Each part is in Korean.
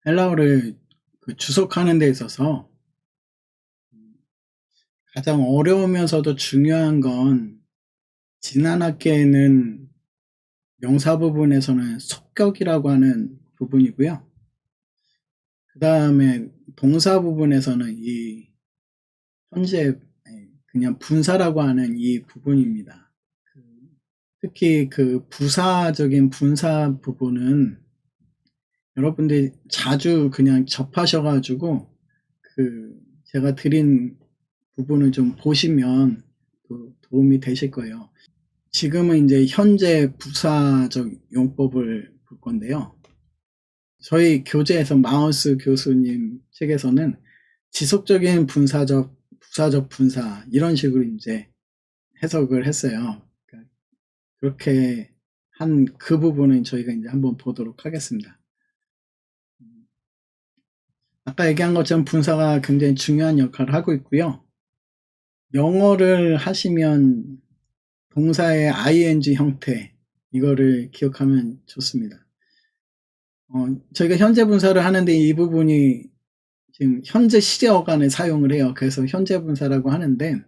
헬라어를 주석하는 데 있어서 가장 어려우면서도 중요한 건 지난 학기에는 명사 부분에서는 속격이라고 하는 부분이고요. 그 다음에 동사 부분에서는 이 현재 그냥 분사라고 하는 이 부분입니다. 특히 그 부사적인 분사 부분은 여러분들이 자주 그냥 접하셔가지고 제가 드린 부분을 좀 보시면 도움이 되실 거예요. 지금은 이제 현재 부사적 용법을 볼 건데요. 저희 교재에서 마우스 교수님 책에서는 지속적인 부사적 분사 이런 식으로 이제 해석을 했어요. 그러니까 그렇게 한 그 부분은 저희가 이제 한번 보도록 하겠습니다. 아까 얘기한 것처럼 분사가 굉장히 중요한 역할을 하고 있고요. 영어를 하시면 동사의 ing 형태 이거를 기억하면 좋습니다. 저희가 현재 분사를 하는데 이 부분이 지금 현재 시제 어간을 사용을 해요. 그래서 현재 분사라고 하는데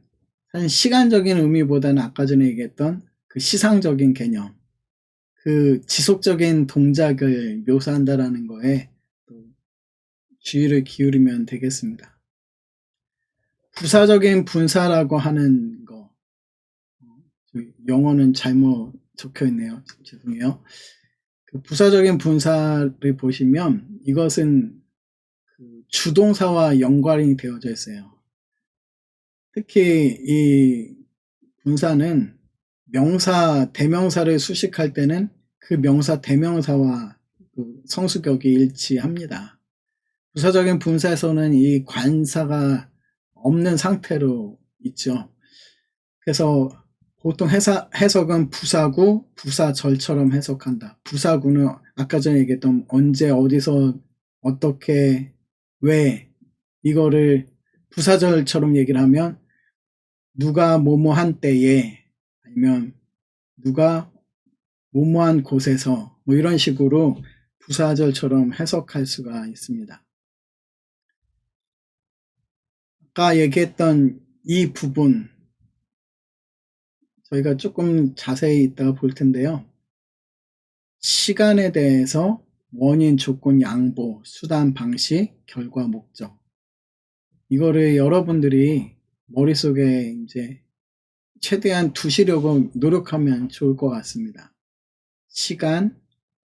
사실 시간적인 의미보다는 아까 전에 얘기했던 그 시상적인 개념, 그 지속적인 동작을 묘사한다라는 거에 주의를 기울이면 되겠습니다. 부사적인 분사라고 하는 거, 영어는 잘못 적혀 있네요. 죄송해요. 그 부사적인 분사를 보시면 이것은 주동사와 연관이 되어져 있어요. 특히 이 분사는 명사, 대명사를 수식할 때는 그 명사, 대명사와 성수격이 일치합니다. 부사적인 분사에서는 이 관사가 없는 상태로 있죠. 그래서 보통 해석은 부사구, 부사절처럼 해석한다. 부사구는 아까 전에 얘기했던 언제, 어디서, 어떻게, 왜 이거를 부사절처럼 얘기를 하면 누가 뭐뭐한 때에 아니면 누가 뭐뭐한 곳에서 뭐 이런 식으로 부사절처럼 해석할 수가 있습니다. 아까 얘기했던 이 부분 저희가 조금 자세히 이따가 볼 텐데요. 시간에 대해서 원인, 조건, 양보, 수단, 방식, 결과, 목적 이거를 여러분들이 머릿속에 이제 최대한 두시려고 노력하면 좋을 것 같습니다. 시간,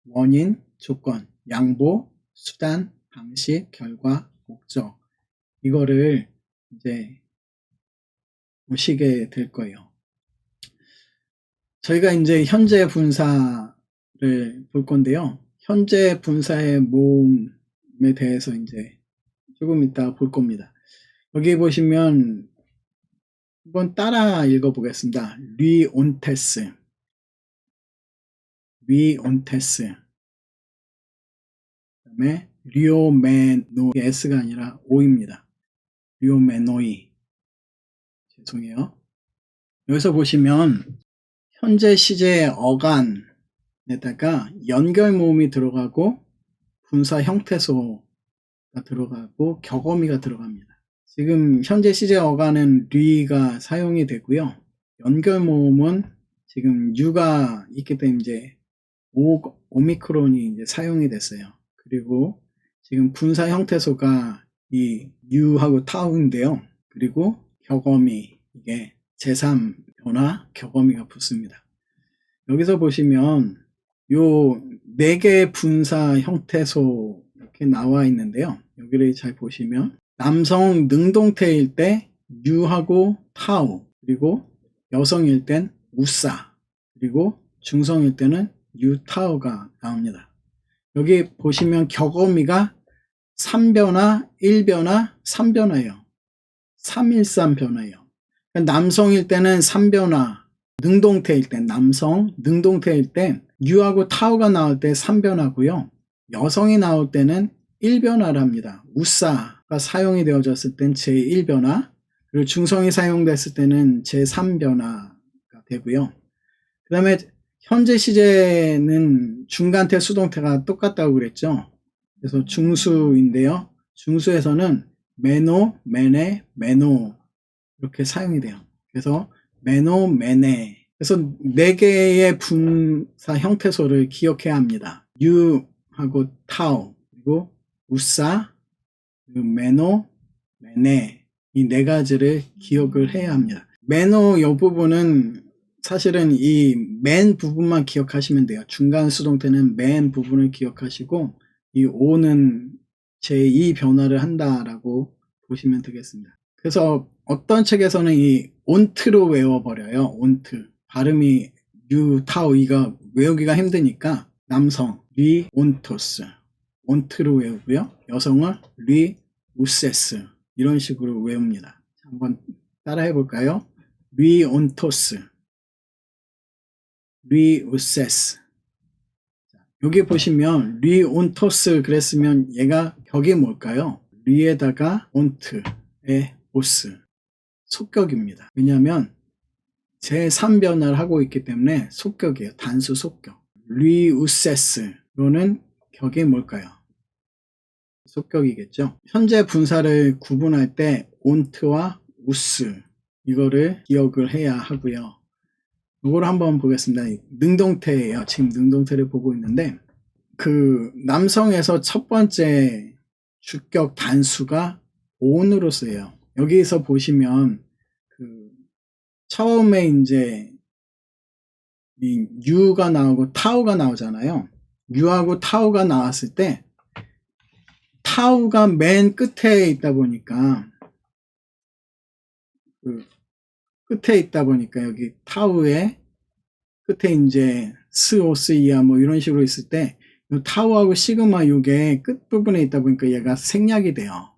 원인, 조건, 양보, 수단, 방식, 결과, 목적 이거를 이제 보시게 될 거예요. 저희가 이제 현재 분사를 볼 건데요. 현재 분사의 모음에 대해서 이제 조금 이따 볼 겁니다. 여기 보시면 한번 따라 읽어보겠습니다. 리온테스, 리온테스. 그 다음에 리오메노, S가 아니라 O입니다. 리오메노이. 죄송해요. 여기서 보시면 현재 시제 어간에다가 연결 모음이 들어가고 분사 형태소가 들어가고 격어미가 들어갑니다. 지금 현재 시제 어간은 리가 사용이 되고요. 연결 모음은 지금 U가 있기 때문에 이제 오미크론이 이제 사용이 됐어요. 그리고 지금 분사 형태소가 이 U하고 타우인데요. 그리고 격어미 이게 제3 변화 격어미가 붙습니다. 여기서 보시면 요 4개의 분사 형태소 이렇게 나와 있는데요. 여기를 잘 보시면 남성 능동태일 때 유하고 타우, 그리고 여성일 땐 우싸, 그리고 중성일 때는 유타우가 나옵니다. 여기 보시면 격어미가 3변화, 1변화, 3변화예요. 313 변화예요. 남성일 때는 3변화, 능동태일 때 남성, 능동태일 때 유하고 타우가 나올 때 3변화고요. 여성이 나올 때는 1변화를 합니다. 우싸가 사용이 되어졌을 땐 제1변화, 그리고 중성이 사용됐을 때는 제3변화가 되고요. 그 다음에 현재 시제는 중간태, 수동태가 똑같다고 그랬죠. 그래서 중수인데요. 중수에서는 메노, 메네, 메노 이렇게 사용이 돼요. 그래서 메노, 메네. 그래서 4개의 분사 형태소를 기억해야 합니다. 유하고 타오, 그리고 우사, 그리고 메노, 메네. 이 4가지를 기억을 해야 합니다. 메노 이 부분은 사실은 이 맨 부분만 기억하시면 돼요. 중간 수동태는 맨 부분을 기억하시고 이 오는 제2 변화를 한다라고 보시면 되겠습니다. 그래서 어떤 책에서는 이 온트로 외워버려요. 온트. 발음이 유, 타오, 이가 외우기가 힘드니까 남성, 리, 온토스. 온트로 외우고요. 여성은 리, 우세스. 이런 식으로 외웁니다. 한번 따라 해볼까요? 리, 온토스. 리, 우세스. 여기 보시면 리, 온토스 그랬으면 얘가 격이 뭘까요? 리에다가 온트의 오스. 속격입니다. 왜냐하면 제3변화를 하고 있기 때문에 속격이에요. 단수 속격. 리우세스. 이거는 격이 뭘까요? 속격이겠죠. 현재 분사를 구분할 때 온트와 우스 이거를 기억을 해야 하고요. 이걸 한번 보겠습니다. 능동태예요. 지금 능동태를 보고 있는데 그 남성에서 첫 번째 주격 단수가 on으로 쓰여요. 여기서 보시면 그 처음에 이제 이 유가 나오고 타우가 나오잖아요. 유하고 타우가 나왔을 때 타우가 맨 끝에 있다 보니까 그 끝에 있다 보니까 여기 타우의 끝에 이제 스오스이야 뭐 이런 식으로 있을 때 타우하고 시그마 요게 끝부분에 있다 보니까 얘가 생략이 돼요.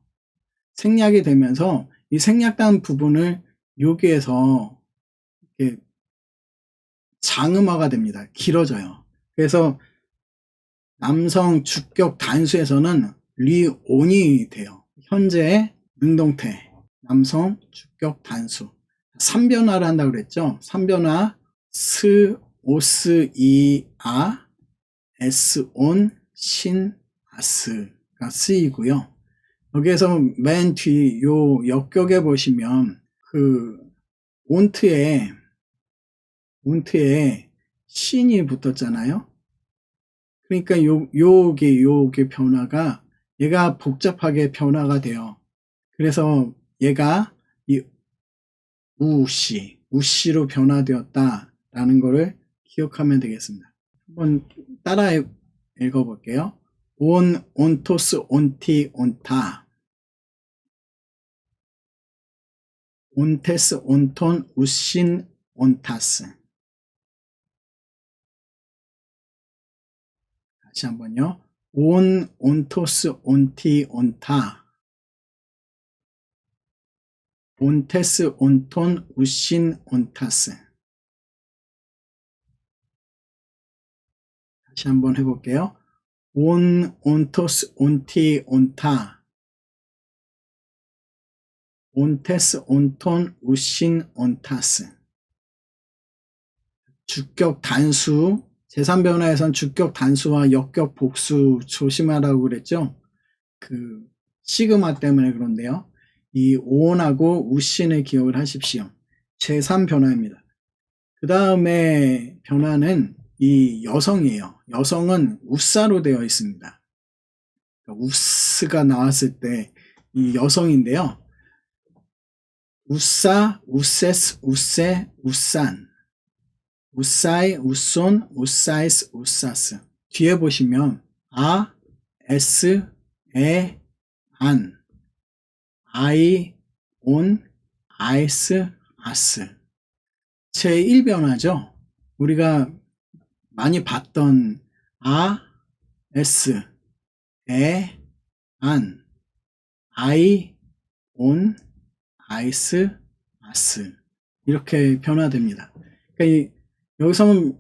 생략이 되면서 이 생략된 부분을 여기에서 이렇게 장음화가 됩니다. 길어져요. 그래서 남성 주격 단수에서는 리온이 돼요. 현재의 능동태 남성 주격 단수 3변화를 한다고 그랬죠. 3변화 스, 오스, 이, 아, 에스, 온, 신, 아스가 쓰이고요. 여기에서 맨 뒤 요 역격에 보시면 그 온트에 신이 붙었잖아요. 그러니까 요게 변화가 얘가 복잡하게 변화가 돼요. 그래서 얘가 이 우씨로 변화되었다라는 거를 기억하면 되겠습니다. 한번 따라 읽어볼게요. 온토스, 온티, 온타. 온테스, 온톤, 우신, 온타스. 다시 한번요. 온토스, 온티, 온타. 온테스, 온톤, 우신, 온타스. 다시 한번 해볼게요. 온토스, 온티, 온타. 온테스, 온톤, 우신, 온타스. 주격 단수, 제3변화에선 주격 단수와 역격 복수 조심하라고 그랬죠. 그 시그마 때문에 그런데요. 이 온하고 우신을 기억을 하십시오. 제3변화입니다. 그 다음에 변화는 이 여성이에요. 여성은 우사로 되어 있습니다. 우스가 나왔을 때 이 여성인데요. 우사, 우세스, 우세, 우산. 우사이, 우손, 우사이스, 우사스. 뒤에 보시면 아, 에스, 에, 안, 아이, 온, 아이스, 아스. 제1변화죠. 우리가 많이 봤던 아, 에스, 에, 안, 아이, 온, 아이스, 아스. 이렇게 변화됩니다. 그러니까 여기서는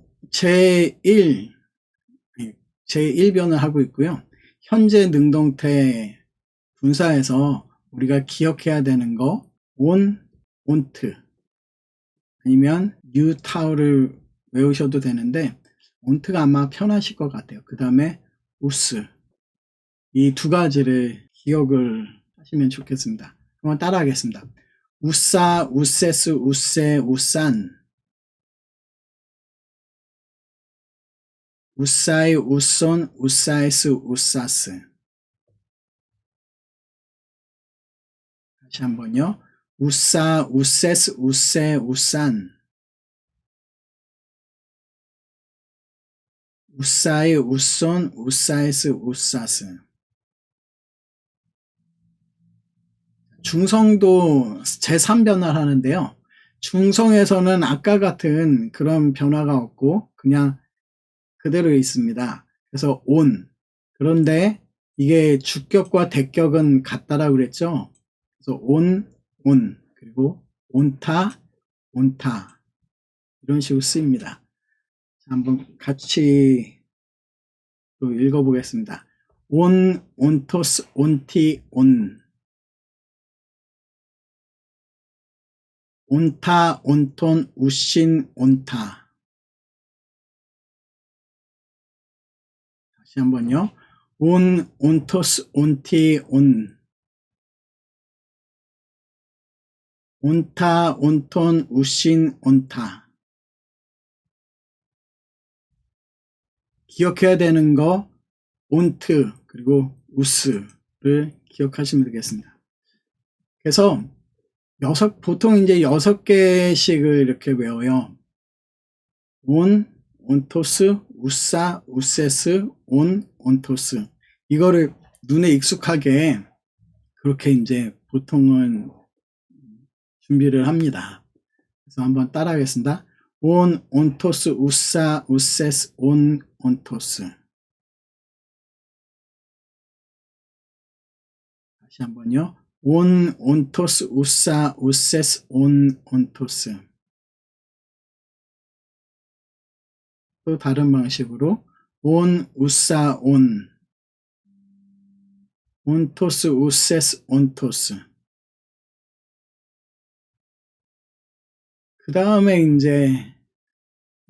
제1변을 하고 있고요. 현재 능동태 분사에서 우리가 기억해야 되는 거 온트 아니면 뉴타우를 외우셔도 되는데 온트가 아마 편하실 것 같아요. 그 다음에 우스 이 두 가지를 기억을 하시면 좋겠습니다. 한번 따라 하겠습니다. 우싸, 우세스, 우세, 우산. 우싸이, 우손, 우사이스, 우사스. 다시 한번요. 우싸, 우세스, 우세, 우산. 우싸이, 우손, 우사이스, 우사스. 중성도 제3변화를 하는데요. 중성에서는 아까 같은 그런 변화가 없고 그냥 그대로 있습니다. 그래서 온. 그런데 이게 주격과 대격은 같다라고 그랬죠. 그래서 온, 그리고 온타, 온타. 이런 식으로 쓰입니다. 자, 한번 같이 또 읽어보겠습니다. 온, 온토스, 온티, 온. 온타, 온톤, 우신, 온타. 다시 한번요. 온, 온토스, 온티, 온. 온타, 온톤, 우신, 온타. 기억해야 되는 거 온트 그리고 우스를 기억하시면 되겠습니다. 그래서 보통 이제 6개씩을 이렇게 외워요. 온, 온토스, 우싸, 우세스, 온, 온토스. 이거를 눈에 익숙하게 그렇게 이제 보통은 준비를 합니다. 그래서 한번 따라 하겠습니다. 온, 온토스, 우싸, 우세스, 온, 온토스. 다시 한번요. 온, 온토스, 우싸, 우세스, 온, 온토스. 또 다른 방식으로 온, 우싸, 온. 온토스, 우세스, 온토스. 그 다음에 이제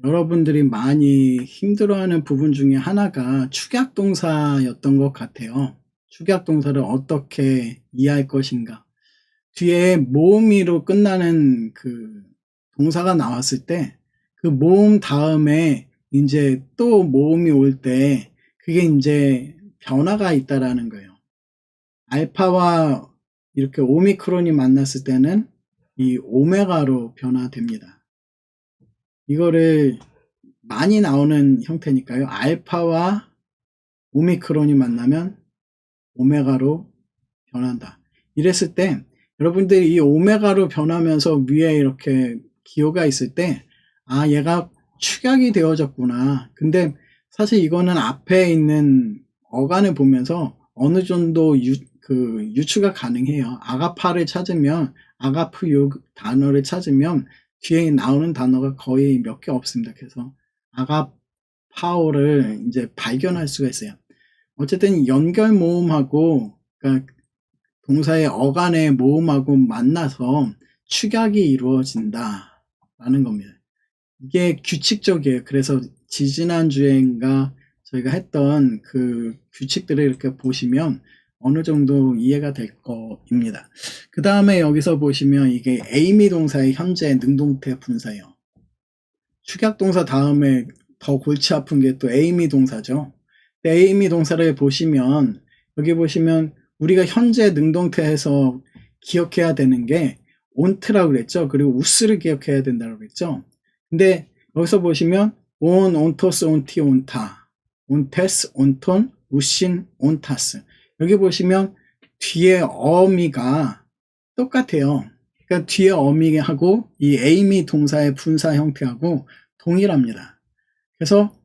여러분들이 많이 힘들어하는 부분 중에 하나가 축약동사였던 것 같아요. 축약동사를 어떻게 이해할 것인가. 뒤에 모음이로 끝나는 그 동사가 나왔을 때 그 모음 다음에 이제 또 모음이 올 때 그게 이제 변화가 있다라는 거예요. 알파와 이렇게 오미크론이 만났을 때는 이 오메가로 변화됩니다. 이거를 많이 나오는 형태니까요. 알파와 오미크론이 만나면 오메가로 변한다. 이랬을 때 여러분들이 이 오메가로 변하면서 위에 이렇게 기호가 있을 때 아, 얘가 축약이 되어졌구나. 근데 사실 이거는 앞에 있는 어간을 보면서 어느 정도 유추가 가능해요. 아가파를 찾으면 아가프 요 단어를 찾으면 뒤에 나오는 단어가 거의 몇 개 없습니다. 그래서 아가파오를 이제 발견할 수가 있어요. 어쨌든 연결 모음하고 그러니까 동사의 어간의 모음하고 만나서 축약이 이루어진다 라는 겁니다. 이게 규칙적이에요. 그래서 지지난주에인가 저희가 했던 그 규칙들을 이렇게 보시면 어느 정도 이해가 될 겁니다. 그 다음에 여기서 보시면 이게 에이미 동사의 현재 능동태 분사예요. 축약동사 다음에 더 골치 아픈 게 또 에이미 동사죠. 에이미 동사를 보시면 여기 보시면 우리가 현재 능동태에서 기억해야 되는 게 온트라고 그랬죠. 그리고 우스를 기억해야 된다고 그랬죠. 근데 여기서 보시면 온, 온토스, 온티, 온타, 온테스, 온톤, 우신, 온타스. 여기 보시면 뒤에 어미가 똑같아요. 그러니까 뒤에 어미하고 이 에이미 동사의 분사 형태하고 동일합니다. 그래서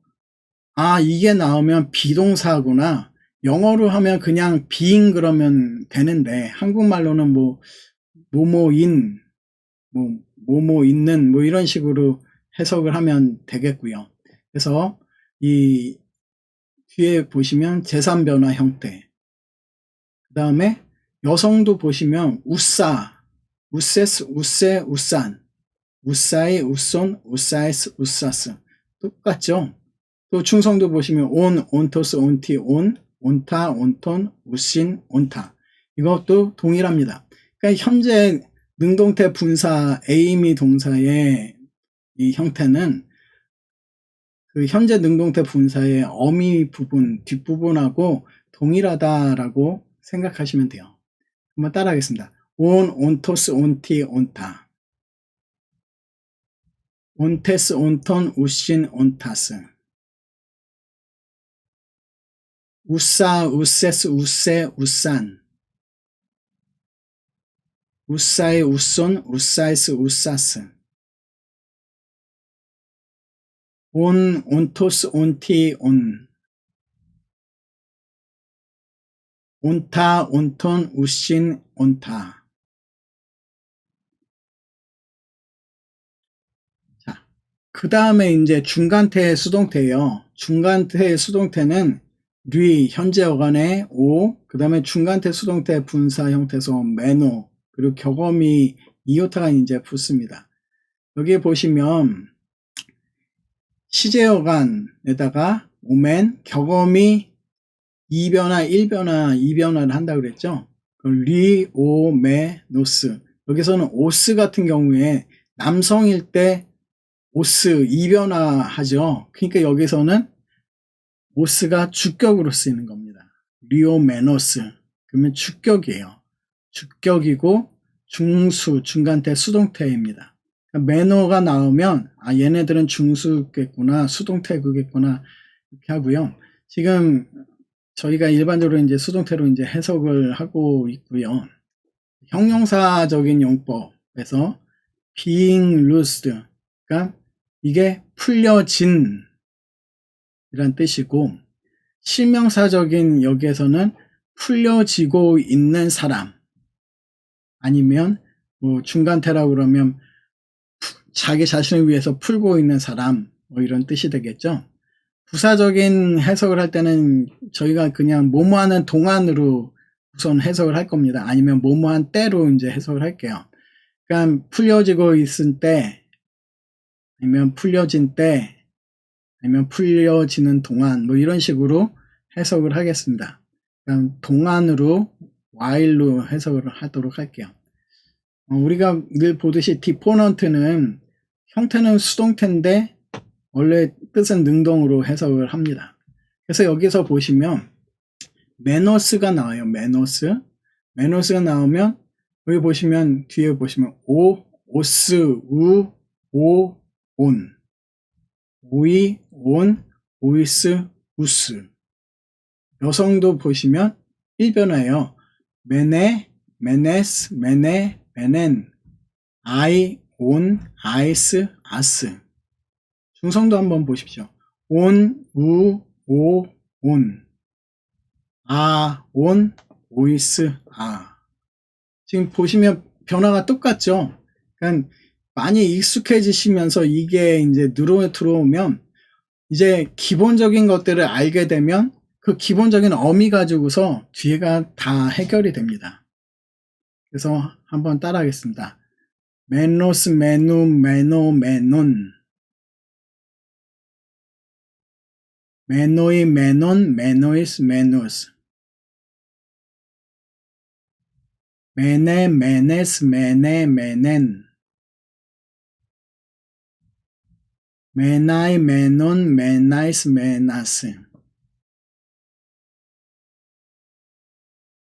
아, 이게 나오면 비동사구나. 영어로 하면 그냥 being 그러면 되는데 한국말로는 뭐 뭐뭐인, 뭐뭐 있는 뭐 이런 식으로 해석을 하면 되겠고요. 그래서 이 뒤에 보시면 제3변화 형태. 그 다음에 여성도 보시면 우싸, 우세스, 우세, 우산, 우싸이, 우손, 우사이스, 우사스. 똑같죠? 또 충성도 보시면 온, 온토스, 온티, 온, 온타, 온톤, 우신, 온타. 이것도 동일합니다. 그러니까 현재 능동태 분사 에이미 동사의 이 형태는 그 현재 능동태 분사의 어미 부분, 뒷부분하고 동일하다라고 생각하시면 돼요. 한번 따라하겠습니다. 온, 온토스, 온티, 온타. 온테스, 온톤, 우신, 온타스. 우싸, 우세스, 우세, 우산. 우싸이, 우손, 우사이스, 우사스. 온, 온토스, 온티, 온. 온타, 온톤, 우신, 온타. 자, 그 다음에 이제 중간태 수동태예요. 중간태 수동태는 뉘, 현재 어간의 오, 그 다음에 중간태 수동태 분사 형태에서 매노, 그리고 격어미 이오타가 이제 붙습니다. 여기 보시면 시제어간에다가 오면 격어미 2변화, 1변화, 2변화를 한다고 그랬죠. 리, 오, 메, 노스. 여기서는 오스 같은 경우에 남성일 때 오스 2변화 하죠. 그러니까 여기서는 오스가 주격으로 쓰이는 겁니다. 리오, 메노스. 그러면 주격이에요. 주격이고 중수, 중간태 수동태입니다. 매너가 나오면 아 얘네들은 중수겠구나, 수동태구겠구나 이렇게 하고요. 지금 저희가 일반적으로 이제 수동태로 이제 해석을 하고 있고요. 형용사적인 용법에서 being loosed, 그러니까 이게 풀려진 이란 뜻이고, 실명사적인 여기에서는 풀려지고 있는 사람, 아니면 뭐 중간태라고 그러면 자기 자신을 위해서 풀고 있는 사람, 뭐 이런 뜻이 되겠죠. 부사적인 해석을 할 때는 저희가 그냥 뭐뭐하는 동안으로 우선 해석을 할 겁니다. 아니면 뭐뭐한 때로 이제 해석을 할게요. 그러니까 풀려지고 있을 때, 아니면 풀려진 때, 아니면 풀려지는 동안, 뭐 이런 식으로 해석을 하겠습니다. 그럼 동안으로 while로 해석을 하도록 할게요. 우리가 늘 보듯이 디포넌트는 형태는 수동태인데 원래 뜻은 능동으로 해석을 합니다. 그래서 여기서 보시면 매너스가 나와요. 매너스가 나오면 여기 보시면 뒤에 보시면 오, 오스, 우, 오, 온, 오이, 온, 오이스, 우스. 여성도 보시면 1변화예요. 메네, 메네스, 메네, 메넨, 아이, 온, 아이스, 아스. 중성도 한번 보십시오. 온, 우, 오, 온. 아, 온, 오이스, 아. 지금 보시면 변화가 똑같죠? 그러니까 많이 익숙해지시면서 이게 이제 눈에 들어오면 이제 기본적인 것들을 알게 되면 그 기본적인 어미 가지고서 뒤에가 다 해결이 됩니다. 그래서 한번 따라 하겠습니다. 메노스, 메누, 메노, 메논. 메노이, 메논, 메노이스, 메누스. 메네, 메네스, 메네, 메넨. 메나이, 메논, 메나이스, 메나스.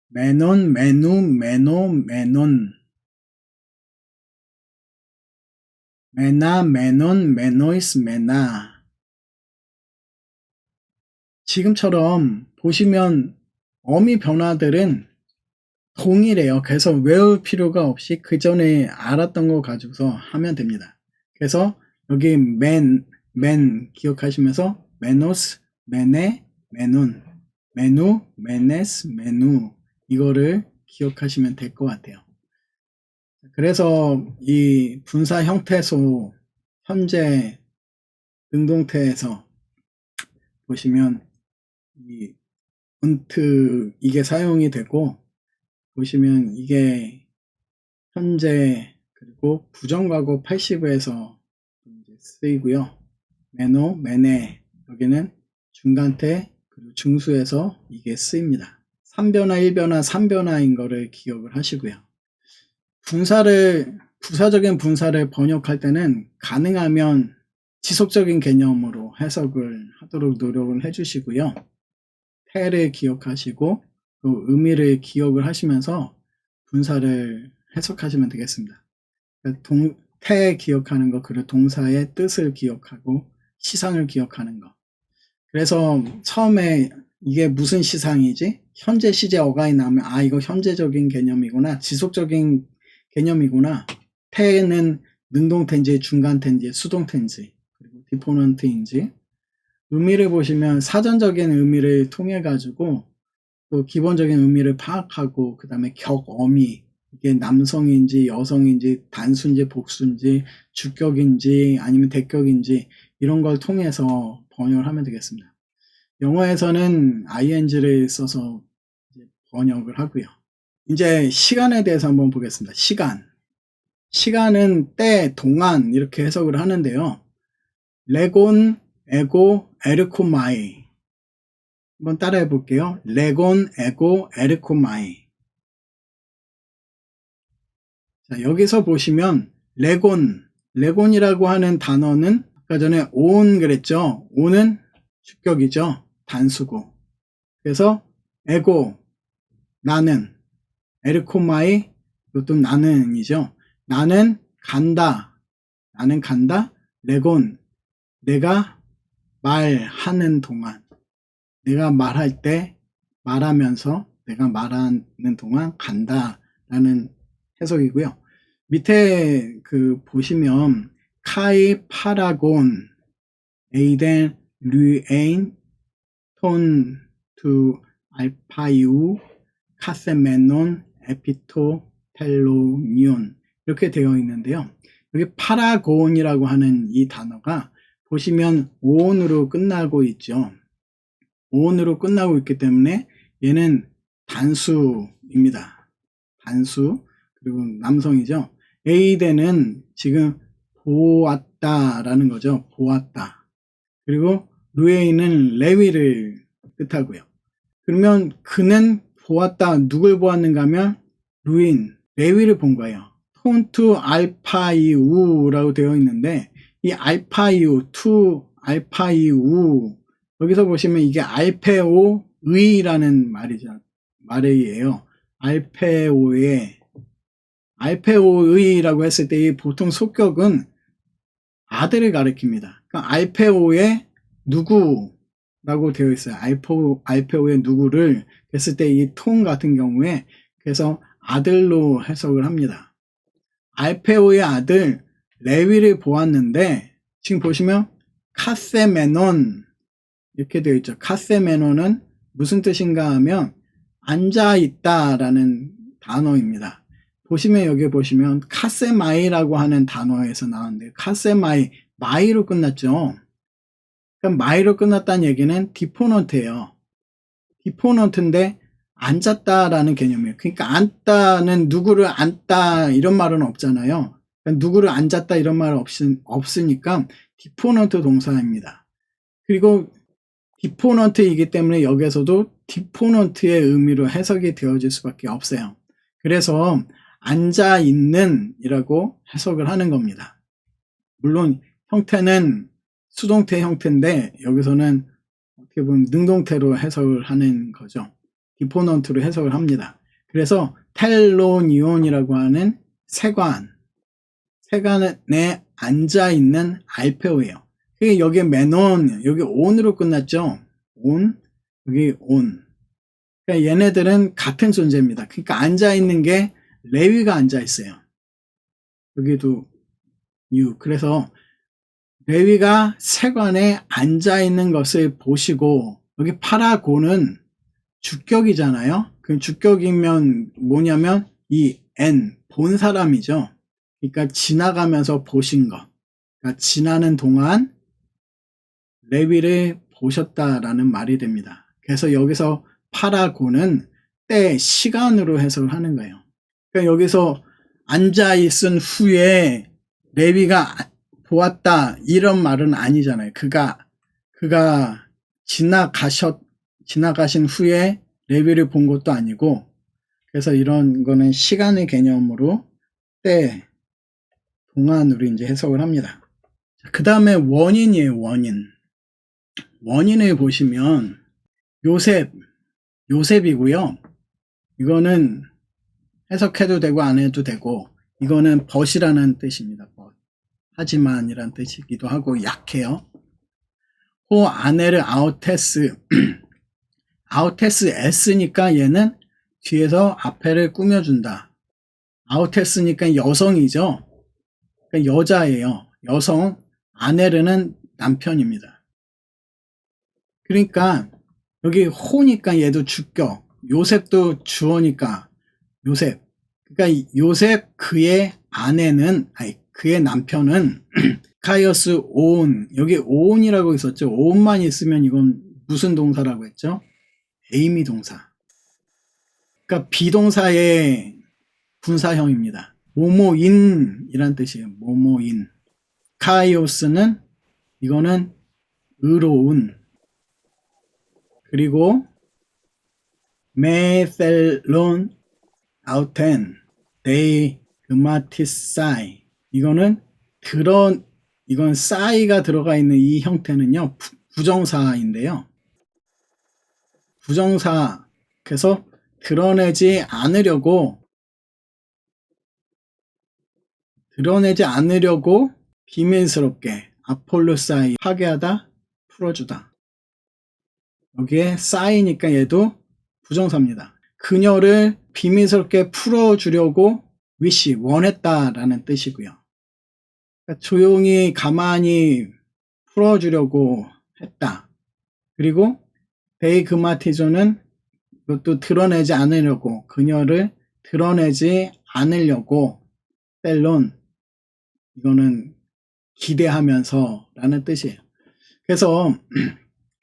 메논, 메누, 메노, 메논. 메나, 메논, 메노이스, 메나. 지금처럼 보시면 어미 변화들은 동일해요. 그래서 외울 필요가 없이 그 전에 알았던 거 가지고서 하면 됩니다. 그래서 여기 맨 기억하시면서 메노스, 메네, 메논, 메누, 메네스, 메누 이거를 기억하시면 될 것 같아요. 그래서 이 분사 형태소 현재 능동태에서 보시면 이 un트 이게 사용이 되고, 보시면 이게 현재 그리고 부정과거 패시브에서 쓰이고요. 메노, 메네 여기는 중간태 그리고 중수에서 이게 쓰입니다. 3변화, 1변화, 3변화인 거를 기억을 하시고요. 부사적인 분사를 번역할 때는 가능하면 지속적인 개념으로 해석을 하도록 노력을 해주시고요. 태를 기억하시고 또 의미를 기억을 하시면서 분사를 해석하시면 되겠습니다. 태 기억하는 거, 그리고 동사의 뜻을 기억하고 시상을 기억하는 거. 그래서 처음에 이게 무슨 시상이지? 현재 시제 어간이 나오면 아, 이거 현재적인 개념이구나, 지속적인 개념이구나. 태는 능동태인지 중간태인지 수동태인지 그리고 디포넌트인지 의미를 보시면 사전적인 의미를 통해 가지고 또 기본적인 의미를 파악하고 그 다음에 격어미, 이게 남성인지 여성인지 단수인지 복수인지 주격인지 아니면 대격인지 이런 걸 통해서 번역을 하면 되겠습니다. 영어에서는 ing를 써서 번역을 하고요. 이제 시간에 대해서 한번 보겠습니다. 시간은 때, 동안 이렇게 해석을 하는데요. 레곤, 에고, 에르코마이. 한번 따라해 볼게요. 레곤, 에고, 에르코마이. 자, 여기서 보시면 레곤이라고 하는 단어는 아까 전에 온 그랬죠. 온은 주격이죠. 단수고. 그래서 에고, 나는, 에르코마이, 이것도 나는이죠. 나는 간다. 레곤, 내가 말하는 동안, 내가 말할 때, 말하면서 내가 말하는 동안 간다 라는 해석이고요. 밑에 보시면 카이 파라곤 에이덴 류에인 톤 투 알파이우 카세메논 에피토 텔로니온 이렇게 되어 있는데요. 여기 파라곤이라고 하는 이 단어가 보시면 오온으로 끝나고 있죠. 오온으로 끝나고 있기 때문에 얘는 단수입니다. 단수, 그리고 남성이죠. 에이덴은 지금 보았다라는 거죠. 보았다. 그리고 루에인은 레위를 뜻하고요. 그러면 그는 보았다. 누굴 보았는가 하면 루인, 레위를 본 거예요. 톤투 알파이우라고 되어 있는데 이 알파이우, 투 알파이우 여기서 보시면 이게 알페오의라는 말이에요. 알페오의라고 했을 때 보통 속격은 아들을 가리킵니다. 그러니까 알페오의 누구라고 되어 있어요. 알페오의 누구를 했을 때 이 통 같은 경우에 그래서 아들로 해석을 합니다. 알페오의 아들 레위를 보았는데 지금 보시면 카세메논 이렇게 되어 있죠. 카세메논은 무슨 뜻인가 하면 앉아있다 라는 단어입니다. 보시면 여기 보시면 카세마이라고 하는 단어에서 나왔는데 카세마이, 마이로 끝났죠. 그럼 마이로 끝났다는 얘기는 디포넌트예요. 디포넌트인데 앉았다라는 개념이에요. 그러니까 앉다는 누구를 앉다 이런 말은 없잖아요. 그러니까 누구를 앉았다 이런 말 없으니까 디포넌트 동사입니다. 그리고 디포넌트이기 때문에 여기에서도 디포넌트의 의미로 해석이 되어질 수밖에 없어요. 그래서 앉아있는 이라고 해석을 하는 겁니다. 물론 형태는 수동태 형태인데 여기서는 어떻게 보면 능동태로 해석을 하는 거죠. 디포넌트로 해석을 합니다. 그래서 텔로니온이라고 하는 세관에 앉아있는 알페오예요. 여기 메논, 여기 온으로 끝났죠. 온, 여기 온. 그러니까 얘네들은 같은 존재입니다. 그러니까 앉아있는 게 레위가 앉아있어요. 여기도 유. 그래서 레위가 세관에 앉아있는 것을 보시고 여기 파라곤은 주격이잖아요. 그 주격이면 뭐냐면 이 N, 본 사람이죠. 그러니까 지나가면서 보신 것. 그러니까 지나는 동안 레위를 보셨다라는 말이 됩니다. 그래서 여기서 파라곤은 때, 시간으로 해석을 하는 거예요. 그러니까 여기서 앉아있은 후에 레위가 보았다 이런 말은 아니잖아요. 그가 지나가셨 지나가신 후에 레위를 본 것도 아니고, 그래서 이런 거는 시간의 개념으로 때, 동안으로 이제 해석을 합니다. 그 다음에 원인이에요, 원인. 원인을 보시면 요셉이고요. 이거는 해석해도 되고 안 해도 되고, 이거는 벗이라는 뜻입니다. 벗. 하지만이란 뜻이기도 하고 약해요. 호 아네르 아우테스 아우테스 S니까 얘는 뒤에서 앞에를 꾸며준다. 아우테스니까 여성이죠. 그러니까 여자예요. 여성. 아네르는 남편입니다. 그러니까 여기 호니까 얘도 주격. 요셉도 주어니까 요셉. 그러니까 요셉 그의 아내는, 아니 그의 남편은 카이어스 오온, 여기 오온이라고 있었죠. 오온만 있으면 이건 무슨 동사라고 했죠? 에이미 동사. 그러니까 비동사의 분사형입니다. 모모인이란 뜻이에요. 모모인. 카이오스는 이거는 의로운. 그리고 메셀론 아우텐 데이 그마티사이, 이거는 이건 사이가 들어가 있는 이 형태는요 부정사인데요. 부정사. 그래서 드러내지 않으려고 비밀스럽게 아폴로사이, 파괴하다, 풀어주다. 여기에 사이니까 얘도 부정사입니다. 그녀를 비밀스럽게 풀어주려고 wish, 원했다라는 뜻이고요. 그러니까 조용히 가만히 풀어주려고 했다. 그리고 데이그마티조는 이것도 드러내지 않으려고, 그녀를 드러내지 않으려고, 셀론, 이거는 기대하면서 라는 뜻이에요. 그래서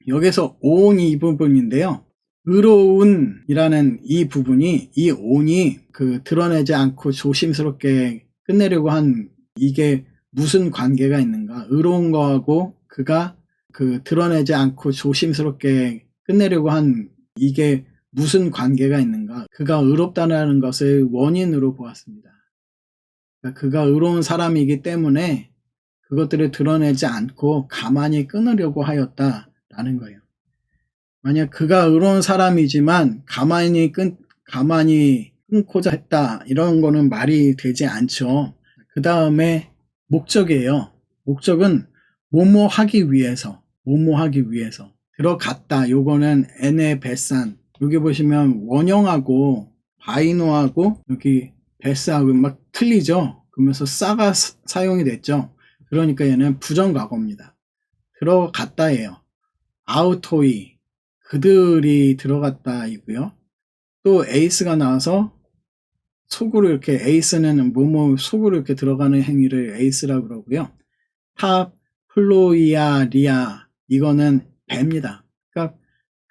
여기서 온이 이 부분인데요. 의로운이라는 이 부분이, 이 온이 그 드러내지 않고 조심스럽게 끝내려고 한 이게 무슨 관계가 있는가? 의로운 거하고 그가 그 드러내지 않고 조심스럽게 끝내려고 한 이게 무슨 관계가 있는가? 그가 의롭다는 것을 원인으로 보았습니다. 그러니까 그가 의로운 사람이기 때문에 그것들을 드러내지 않고 가만히 끊으려고 하였다라는 거예요. 만약 그가 의로운 사람이지만 가만히 끊고자 했다, 이런 거는 말이 되지 않죠. 그 다음에 목적이에요. 목적은 뭐뭐 하기 위해서 들어갔다. 요거는 에네 베산. 여기 보시면 원형하고 바이노하고 여기 베스하고 막 틀리죠. 그러면서 싸가 사용이 됐죠. 그러니까 얘는 부정과거입니다. 들어갔다예요. 아우토이, 그들이 들어갔다이고요. 또 에이스가 나와서 속으로 이렇게, 에이스는 뭐뭐 속으로 이렇게 들어가는 행위를 에이스라고 그러고요. 탑 플로이아 리아, 이거는 배입니다. 그러니까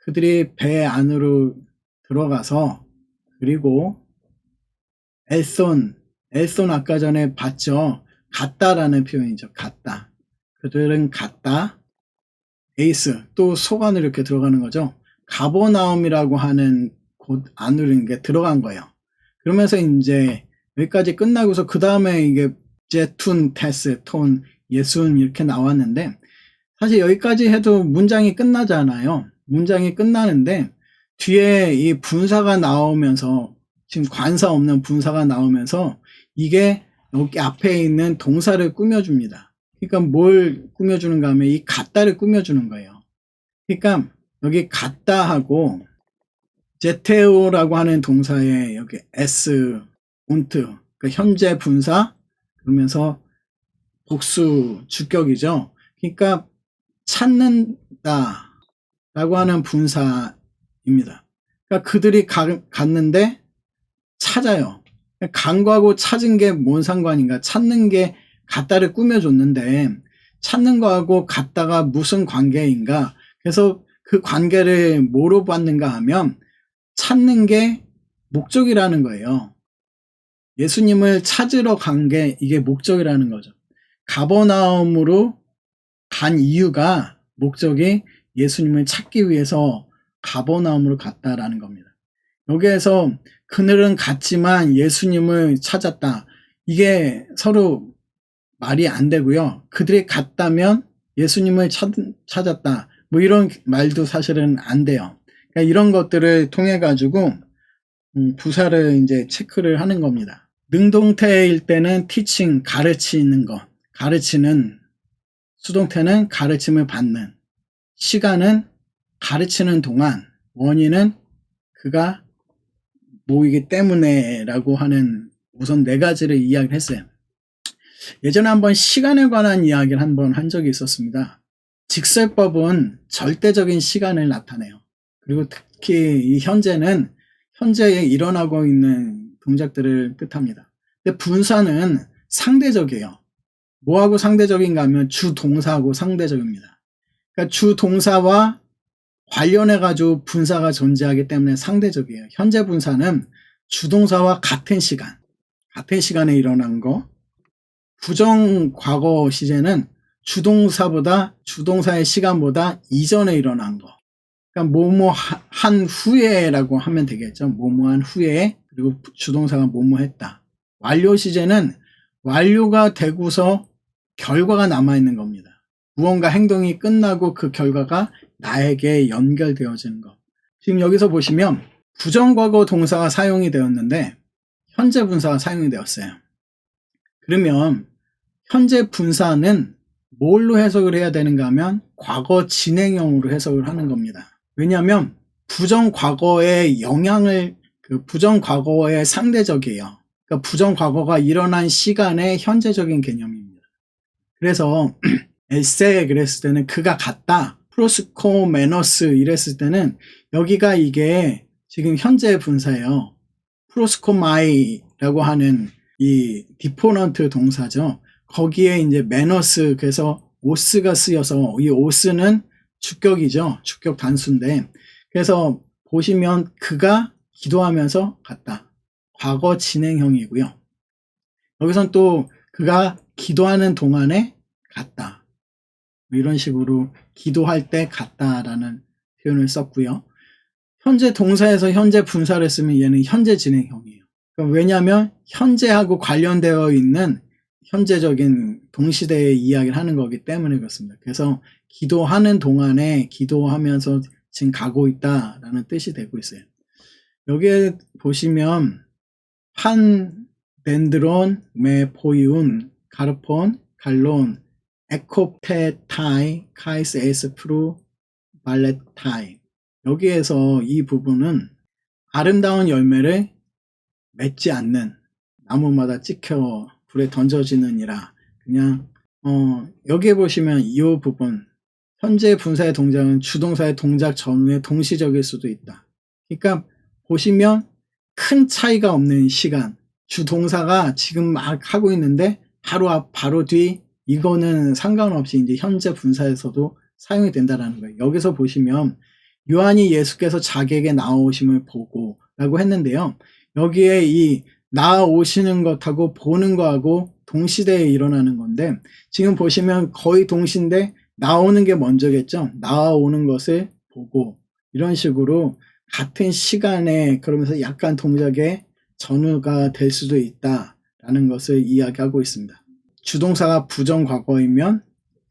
그들이 배 안으로 들어가서, 그리고 엘손 아까 전에 봤죠. 갔다라는 표현이죠. 갔다. 그들은 갔다. 에이스, 또 속 안으로 이렇게 들어가는 거죠. 가버나움이라고 하는 곳 안으로 이게 들어간 거예요. 그러면서 이제 여기까지 끝나고서 그 다음에 이게 제툰, 테스, 톤, 예순 이렇게 나왔는데, 사실 여기까지 해도 문장이 끝나잖아요. 문장이 끝나는데 뒤에 이 분사가 나오면서, 지금 관사 없는 분사가 나오면서 이게 여기 앞에 있는 동사를 꾸며줍니다. 그러니까 뭘 꾸며주는가 하면 이 갔다를 꾸며주는 거예요. 그러니까 여기 갔다 하고 제테오라고 하는 동사에 여기 s, 운트, 그러니까 현재 분사, 그러면서 복수 주격이죠. 그러니까 찾는다 라고 하는 분사입니다. 그러니까 그들이 갔는데 찾아요. 간 거하고 찾은 게 뭔 상관인가? 찾는 게 갔다를 꾸며줬는데 찾는 거하고 갔다가 무슨 관계인가? 그래서 그 관계를 뭐로 받는가 하면 찾는 게 목적이라는 거예요. 예수님을 찾으러 간 게 이게 목적이라는 거죠. 가버나움으로 간 이유가, 목적이 예수님을 찾기 위해서 가버나움으로 갔다라는 겁니다. 여기에서 그들은 갔지만 예수님을 찾았다. 이게 서로 말이 안 되고요. 그들이 갔다면 예수님을 찾았다. 뭐 이런 말도 사실은 안 돼요. 그러니까 이런 것들을 통해 가지고 부사를 이제 체크를 하는 겁니다. 능동태일 때는 teaching, 가르치는 것, 가르치는, 수동태는 가르침을 받는, 시간은 가르치는 동안, 원인은 그가 뭐이기 때문에 라고 하는 우선 4가지를 이야기를 했어요. 예전에 한번 시간에 관한 이야기를 한번 한 적이 있었습니다. 직설법은 절대적인 시간을 나타내요. 그리고 특히 이 현재는 현재에 일어나고 있는 동작들을 뜻합니다. 근데 분사는 상대적이에요. 뭐하고 상대적인가 하면 주동사하고 상대적입니다. 그러니까 주동사와 관련해 가지고 분사가 존재하기 때문에 상대적이에요. 현재 분사는 주동사와 같은 시간에 일어난 거. 부정 과거 시제는 주동사의 시간보다 이전에 일어난 거. 그러니까 뭐뭐 한 후에라고 하면 되겠죠. 뭐뭐한 후에, 그리고 주동사가 뭐뭐 했다. 완료 시제는 완료가 되고서 결과가 남아있는 겁니다. 무언가 행동이 끝나고 그 결과가 나에게 연결되어지는 것. 지금 여기서 보시면 부정과거 동사가 사용이 되었는데 현재 분사가 사용이 되었어요. 그러면 현재 분사는 뭘로 해석을 해야 되는가 하면 과거 진행형으로 해석을 하는 겁니다. 왜냐하면 부정과거의 영향을, 부정과거의 상대적이에요. 그러니까 부정과거가 일어난 시간의 현재적인 개념입니다. 그래서 에세이 그랬을 때는 그가 갔다, 프로스코메너스 이랬을 때는 여기가 이게 지금 현재 분사예요. 프로스코마이라고 하는 이 디포넌트 동사죠. 거기에 이제 메너스, 그래서 오스가 쓰여서 이 오스는 주격이죠. 주격 단수인데, 그래서 보시면 그가 기도하면서 갔다. 과거 진행형이고요. 여기선 또 그가 기도하는 동안에 갔다. 이런 식으로 기도할 때 갔다라는 표현을 썼고요. 현재 동사에서 현재 분사를 쓰면 얘는 현재 진행형이에요. 그러니까 왜냐하면 현재하고 관련되어 있는 현재적인 동시대의 이야기를 하는 거기 때문에 그렇습니다. 그래서 기도하는 동안에 기도하면서 지금 가고 있다라는 뜻이 되고 있어요. 여기에 보시면 판, 덴드론, 메포이운, 가르폰, 갈론, 에코페타이, 카이스 에스프루, 발레타이. 여기에서 이 부분은 아름다운 열매를 맺지 않는, 나무마다 찍혀 불에 던져지느니라. 그냥 여기에 보시면 이 부분, 현재 분사의 동작은 주동사의 동작 전후에 동시적일 수도 있다. 그러니까 보시면 큰 차이가 없는 시간, 주동사가 지금 막 하고 있는데 바로 앞, 바로 뒤, 이거는 상관없이 이제 현재 분사에서도 사용이 된다는 거예요. 여기서 보시면 요한이 예수께서 자기에게 나오심을 보고 라고 했는데요. 여기에 이 나오시는 것하고 보는 거하고 동시대에 일어나는 건데, 지금 보시면 거의 동시인데 나오는 게 먼저겠죠. 나오는 것을 보고, 이런 식으로 같은 시간에, 그러면서 약간 동작의 전후가 될 수도 있다라는 것을 이야기하고 있습니다. 주동사가 부정과거이면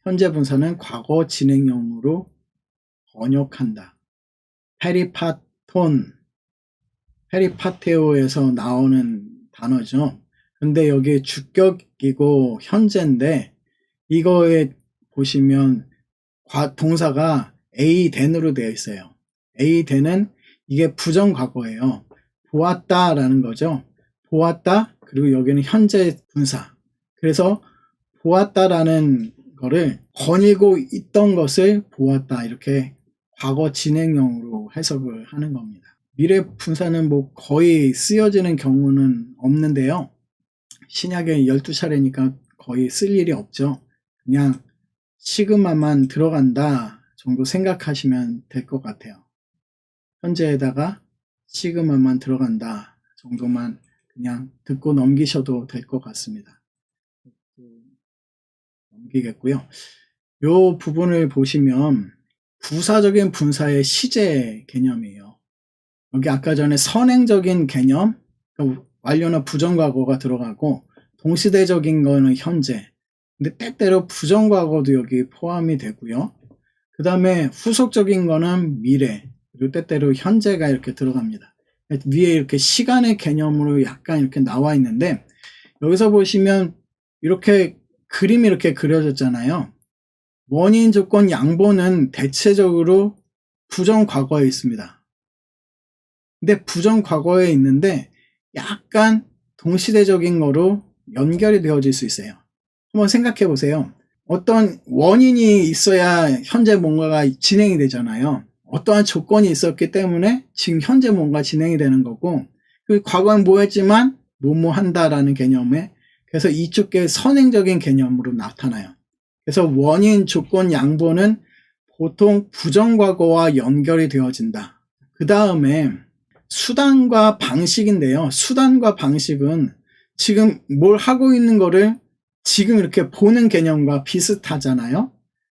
현재 분사는 과거 진행형으로 번역한다. 페리파테오에서 나오는 단어죠. 근데 여기 주격이고 현재인데, 이거에 보시면 동사가 에이덴으로 되어 있어요. 에이덴은 이게 부정과거예요. 보았다라는 거죠. 보았다, 그리고 여기는 현재 분사. 그래서 보았다라는 거를 거닐고 있던 것을 보았다, 이렇게 과거 진행형으로 해석을 하는 겁니다. 미래 분사는 뭐 거의 쓰여지는 경우는 없는데요. 신약에 12차례니까 거의 쓸 일이 없죠. 그냥 시그마만 들어간다 정도 생각하시면 될 것 같아요. 현재에다가 시그마만 들어간다 정도만 그냥 듣고 넘기셔도 될 것 같습니다. 넘기겠고요. 요 부분을 보시면 부사적인 분사의 시제 개념이에요. 여기 아까 전에 선행적인 개념, 그러니까 완료나 부정과거가 들어가고 동시대적인 거는 현재, 근데 때때로 부정과거도 여기 포함이 되고요. 그 다음에 후속적인 거는 미래, 그리고 때때로 현재가 이렇게 들어갑니다. 위에 이렇게 시간의 개념으로 약간 이렇게 나와 있는데, 여기서 보시면 이렇게 그림이 이렇게 그려졌잖아요. 원인, 조건, 양보는 대체적으로 부정과거에 있습니다. 근데 부정과거에 있는데 약간 동시대적인 거로 연결이 되어질 수 있어요. 한번 생각해 보세요. 어떤 원인이 있어야 현재 뭔가가 진행이 되잖아요. 어떠한 조건이 있었기 때문에 지금 현재 뭔가 진행이 되는 거고, 그 과거엔 뭐 했지만 뭐뭐 한다라는 개념에, 그래서 이쪽 게 선행적인 개념으로 나타나요. 그래서 원인, 조건, 양보는 보통 부정과거와 연결이 되어진다. 그 다음에 수단과 방식인데요. 수단과 방식은 지금 뭘 하고 있는 거를 지금 이렇게 보는 개념과 비슷하잖아요.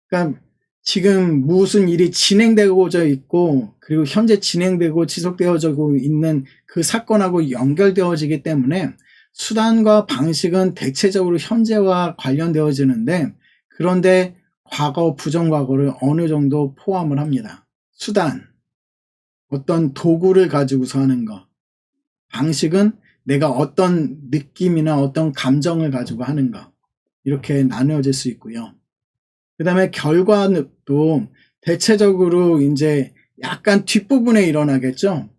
그러니까 지금 무슨 일이 진행되고져 있고, 그리고 현재 진행되고 지속되어지고 있는 그 사건하고 연결되어지기 때문에 수단과 방식은 대체적으로 현재와 관련되어지는데, 그런데 과거, 부정과거를 어느 정도 포함을 합니다. 수단, 어떤 도구를 가지고서 하는 것. 방식은 내가 어떤 느낌이나 어떤 감정을 가지고 하는 것. 이렇게 나누어질 수 있고요. 그 다음에 결과도 대체적으로 이제 약간 뒷부분에 일어나겠죠.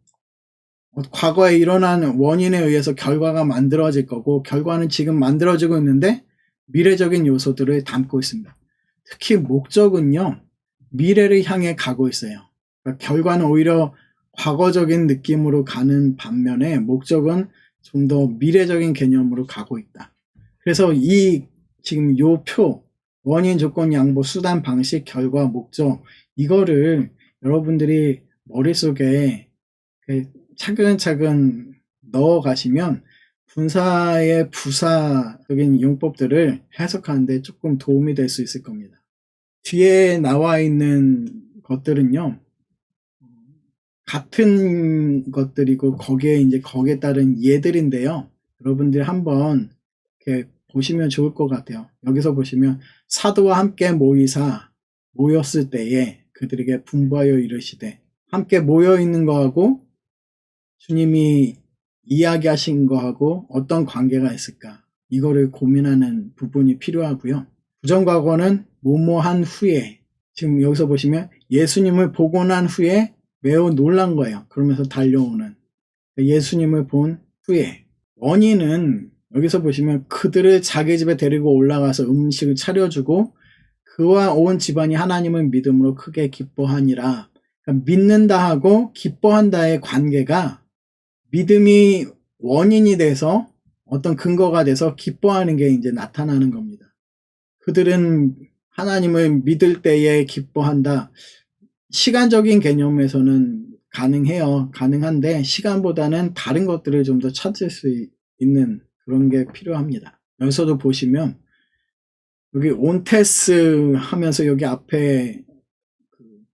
과거에 일어난 원인에 의해서 결과가 만들어질 거고, 결과는 지금 만들어지고 있는데 미래적인 요소들을 담고 있습니다. 특히 목적은요, 미래를 향해 가고 있어요. 그러니까 결과는 오히려 과거적인 느낌으로 가는 반면에 목적은 좀 더 미래적인 개념으로 가고 있다. 그래서 이 지금 요 표, 원인, 조건, 양보, 수단, 방식, 결과, 목적, 이거를 여러분들이 머릿속에 차근차근 넣어 가시면 분사의 부사적인 용법들을 해석하는 데 조금 도움이 될 수 있을 겁니다. 뒤에 나와 있는 것들은요, 같은 것들이고 거기에 따른 예들인데요. 여러분들이 한번 이렇게 보시면 좋을 것 같아요. 여기서 보시면 사도와 함께 모였을 때에 그들에게 분부하여 이르시되, 함께 모여 있는 거하고 주님이 이야기하신 거하고 어떤 관계가 있을까, 이거를 고민하는 부분이 필요하고요. 부정과거는 뭐뭐한 후에, 지금 여기서 보시면 예수님을 보고 난 후에 매우 놀란 거예요. 그러면서 달려오는 예수님을 본 후에. 원인은 여기서 보시면 그들을 자기 집에 데리고 올라가서 음식을 차려주고 그와 온 집안이 하나님을 믿음으로 크게 기뻐하니라. 그러니까 믿는다 하고 기뻐한다의 관계가 믿음이 원인이 돼서 어떤 근거가 돼서 기뻐하는 게 이제 나타나는 겁니다. 그들은 하나님을 믿을 때에 기뻐한다. 시간적인 개념에서는 가능해요. 가능한데 시간보다는 다른 것들을 좀 더 찾을 수 있는 그런 게 필요합니다. 여기서도 보시면 여기 온테스 하면서 여기 앞에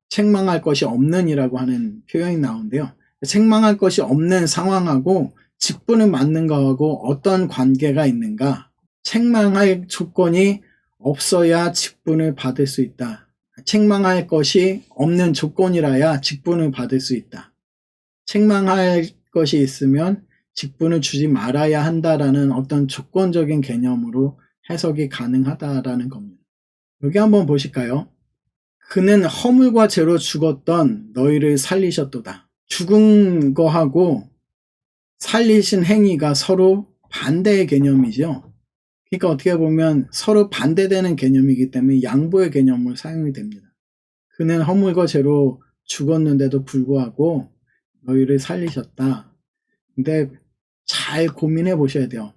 책망할 것이 없는 이라고 하는 표현이 나오는데요. 책망할 것이 없는 상황하고 직분을 맡는 거하고 어떤 관계가 있는가? 책망할 조건이 없어야 직분을 받을 수 있다. 책망할 것이 없는 조건이라야 직분을 받을 수 있다. 책망할 것이 있으면 직분을 주지 말아야 한다라는 어떤 조건적인 개념으로 해석이 가능하다라는 겁니다. 여기 한번 보실까요? 그는 허물과 죄로 죽었던 너희를 살리셨도다. 죽은 거하고 살리신 행위가 서로 반대의 개념이죠. 그러니까 어떻게 보면 서로 반대되는 개념이기 때문에 양보의 개념을 사용이 됩니다. 그는 허물과 죄로 죽었는데도 불구하고 너희를 살리셨다. 근데 잘 고민해 보셔야 돼요.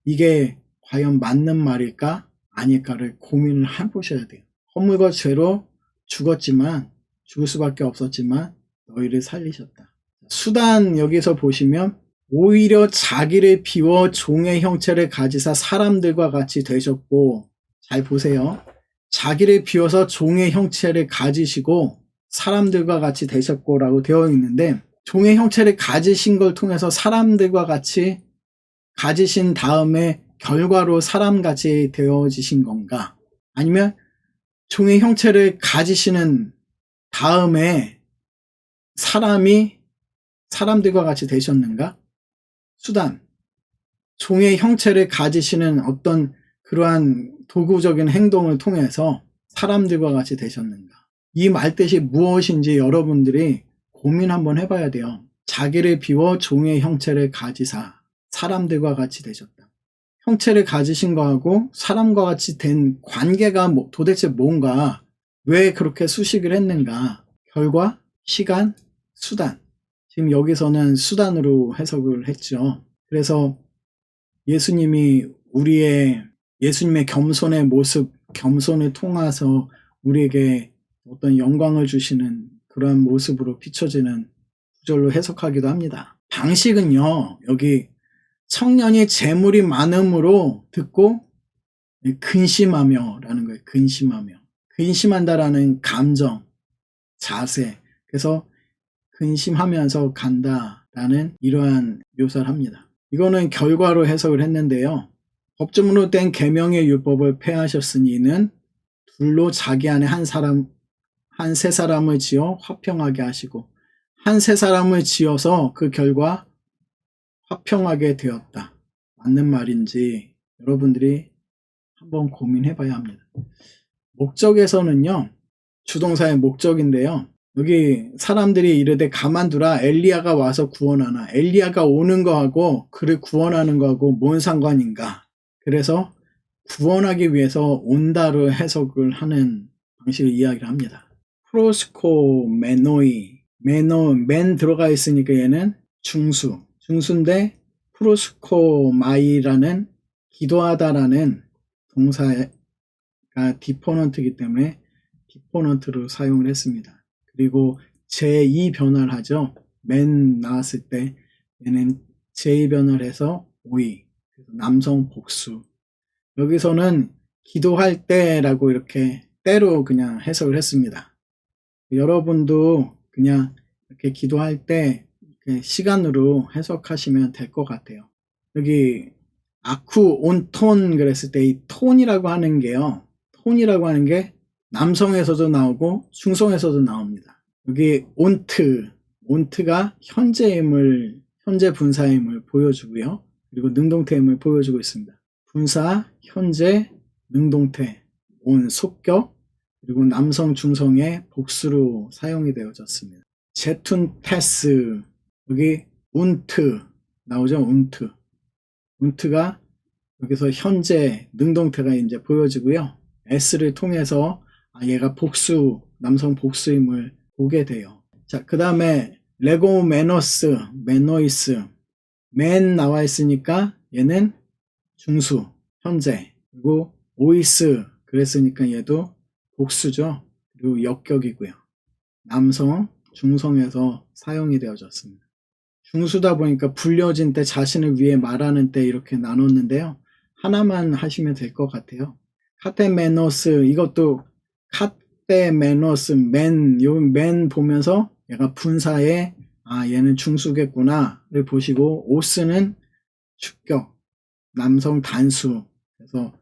이게 과연 맞는 말일까 아닐까를 고민을 해보셔야 돼요. 허물과 죄로 죽을 수밖에 없었지만 너희를 살리셨다. 수단 여기서 보시면 오히려 자기를 비워 종의 형체를 가지사 사람들과 같이 되셨고, 잘 보세요. 자기를 비워서 종의 형체를 가지시고 사람들과 같이 되셨고라고 되어 있는데, 종의 형체를 가지신 걸 통해서 사람들과 같이 가지신 다음에 결과로 사람같이 되어지신 건가? 아니면 종의 형체를 가지시는 다음에 사람이 사람들과 같이 되셨는가? 수단, 종의 형체를 가지시는 어떤 그러한 도구적인 행동을 통해서 사람들과 같이 되셨는가? 이 말뜻이 무엇인지 여러분들이 고민 한번 해봐야 돼요. 자기를 비워 종의 형체를 가지사 사람들과 같이 되셨다. 형체를 가지신 거하고 사람과 같이 된 관계가 도대체 뭔가, 왜 그렇게 수식을 했는가? 결과, 시간, 수단. 지금 여기서는 수단으로 해석을 했죠. 그래서 예수님의 겸손의 모습, 겸손을 통해서 우리에게 어떤 영광을 주시는 그러한 모습으로 비춰지는 구절로 해석하기도 합니다. 방식은요, 여기 청년이 재물이 많음으로 듣고 근심하며 라는 거예요. 근심한다라는 감정, 자세. 그래서 근심하면서 간다라는 이러한 묘사를 합니다. 이거는 결과로 해석을 했는데요. 법조문으로 된 계명의 율법을 폐하셨으니 이는 둘로 자기 안에 한 세 사람을 지어 화평하게 하시고 한 세 사람을 지어서 그 결과 화평하게 되었다. 맞는 말인지 여러분들이 한번 고민해 봐야 합니다. 목적에서는요, 주동사의 목적인데요. 여기 사람들이 이르되 가만두라, 엘리야가 와서 구원하나. 엘리야가 오는 거하고 그를 구원하는 거하고 뭔 상관인가. 그래서 구원하기 위해서 온다로 해석을 하는 방식을 이야기를 합니다. 프로스코 메노이, 맨 들어가 있으니까 얘는 중수인데 프로스코마이라는 기도하다라는 동사가 디포넌트이기 때문에 디포넌트로 사용을 했습니다. 그리고 제2 변화를 하죠. 맨 나왔을 때 얘는 제2 변화를 해서 오이, 남성 복수. 여기서는 기도할 때라고 이렇게 때로 그냥 해석을 했습니다. 여러분도 그냥 이렇게 기도할 때 시간으로 해석하시면 될 것 같아요. 여기 아쿠 온톤 그랬을 때 이 톤이라고 하는 게요. 톤이라고 하는 게 남성에서도 나오고 중성에서도 나옵니다. 여기 온트가 현재 분사임을 보여주고요. 그리고 능동태임을 보여주고 있습니다. 분사, 현재, 능동태, 온, 속격, 그리고 남성, 중성의 복수로 사용이 되어졌습니다. 제툰 테스, 여기 운트 나오죠. 운트가 여기서 현재 능동태가 이제 보여지고요. S를 통해서 얘가 남성 복수임을 보게 돼요. 자, 그 다음에 레고메노스, 메노이스, 맨 나와 있으니까 얘는 중수, 현재. 그리고 오이스 그랬으니까 얘도 복수죠. 그리고 역격이고요. 남성, 중성에서 사용이 되어졌습니다. 중수다 보니까 불려진 때, 자신을 위해 말하는 때 이렇게 나눴는데요. 하나만 하시면 될 것 같아요. 카테메노스, 이것도 카테메노스, 맨 보면서 얘가 분사에 얘는 중수겠구나를 보시고, 오스는 축격, 남성 단수. 그래서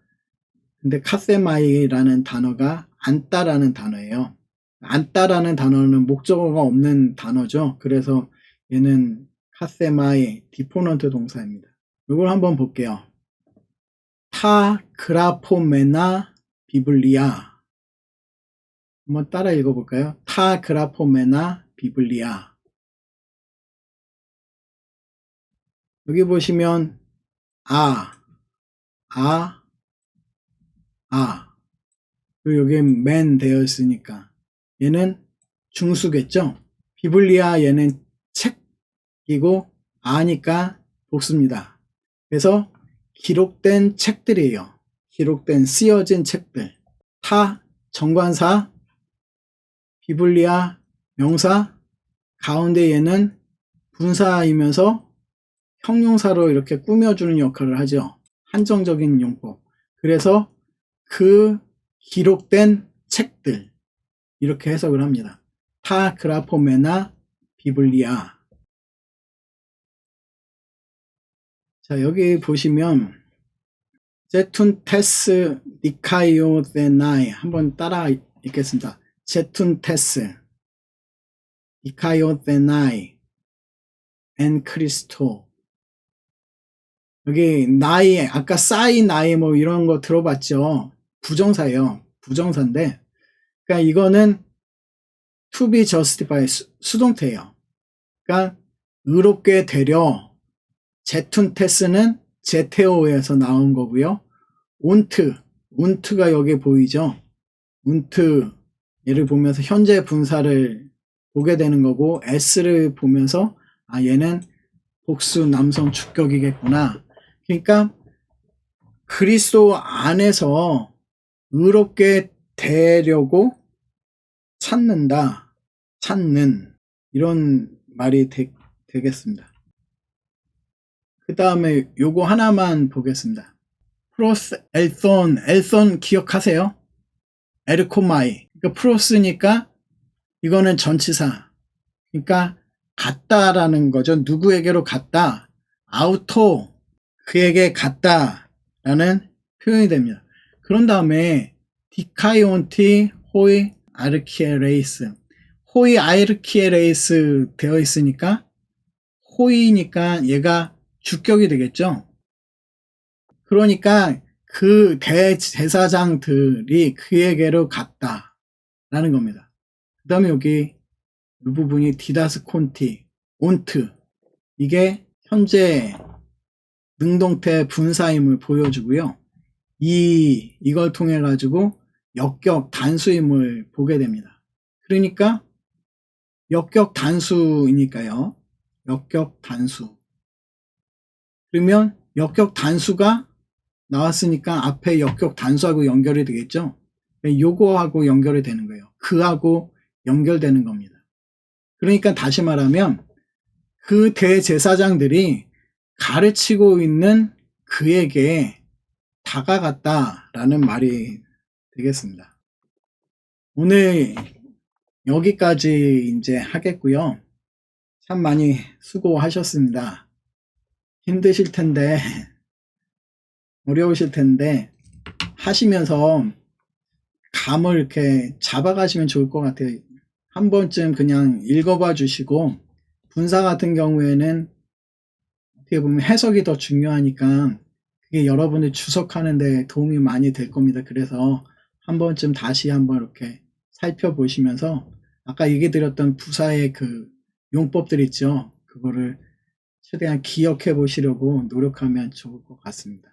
근데 카세마이라는 단어가 안따라는 단어예요. 안따라는 단어는 목적어가 없는 단어죠. 그래서 얘는 카세마이 디포넌트 동사입니다. 이걸 한번 볼게요. 타 그라포메나 비블리아. 한번 따라 읽어볼까요? 타 그라포메나 비블리아. 여기 보시면 그리고 여기 맨 되어 있으니까 얘는 중수겠죠. 비블리아 얘는 책이고 아니까 복수입니다. 그래서 기록된 책들이에요. 기록된 쓰여진 책들. 타 정관사, 비블리아 명사, 가운데 얘는 분사이면서 형용사로 이렇게 꾸며주는 역할을 하죠. 한정적인 용법. 그래서 그 기록된 책들 이렇게 해석을 합니다. 스타 그라포메나 비블리아. 자, 여기 보시면 제툰 테스 니카이오데나이 한번 따라 읽겠습니다. 제툰 테스 니카이오데나이 엔 크리스토. 여기 나이, 아까 싸이 나이 뭐 이런 거 들어봤죠? 부정사예요. 부정사인데, 그러니까 이거는 to be justified 수동태예요. 그러니까 의롭게 되려. 제툰 테스는 제테오에서 나온 거고요. 운트가 여기 보이죠? 운트 얘를 보면서 현재 분사를 보게 되는 거고, s를 보면서 아, 얘는 복수 남성 주격이겠구나. 그러니까 그리스도 안에서 의롭게 되려고 찾는 이런 말이 되겠습니다. 그 다음에 요거 하나만 보겠습니다. 프로스 엘손 기억하세요? 에르코마이. 그러니까 프로스니까 이거는 전치사. 그러니까 갔다라는 거죠. 누구에게로 갔다. 아우토 그에게 갔다라는 표현이 됩니다. 그런 다음에 디카이온티 호이 아르키에레이스. 호이 아르키에레이스 되어 있으니까 호이니까 얘가 주격이 되겠죠. 그러니까 그 대제사장들이 그에게로 갔다라는 겁니다. 그 다음에 여기 이 부분이 디다스 콘티, 온트. 이게 현재 능동태 분사임을 보여주고요. 이걸 통해 가지고 역격 단수임을 보게 됩니다. 그러니까 역격 단수이니까요. 역격 단수. 그러면 역격 단수가 나왔으니까 앞에 역격 단수하고 연결이 되겠죠. 요거하고 연결이 되는 거예요. 그하고 연결되는 겁니다. 그러니까 다시 말하면 그 대제사장들이 가르치고 있는 그에게 다가갔다라는 말이 되겠습니다. 오늘 여기까지 이제 하겠고요. 참 많이 수고하셨습니다. 힘드실 텐데 어려우실 텐데 하시면서 감을 이렇게 잡아가시면 좋을 것 같아요. 한 번쯤 그냥 읽어봐 주시고, 분사 같은 경우에는 어떻게 보면 해석이 더 중요하니까 그게 여러분이 주석하는 데 도움이 많이 될 겁니다. 그래서 한 번쯤 다시 한번 이렇게 살펴보시면서 아까 얘기 드렸던 부사의 그 용법들 있죠. 그거를 최대한 기억해 보시려고 노력하면 좋을 것 같습니다.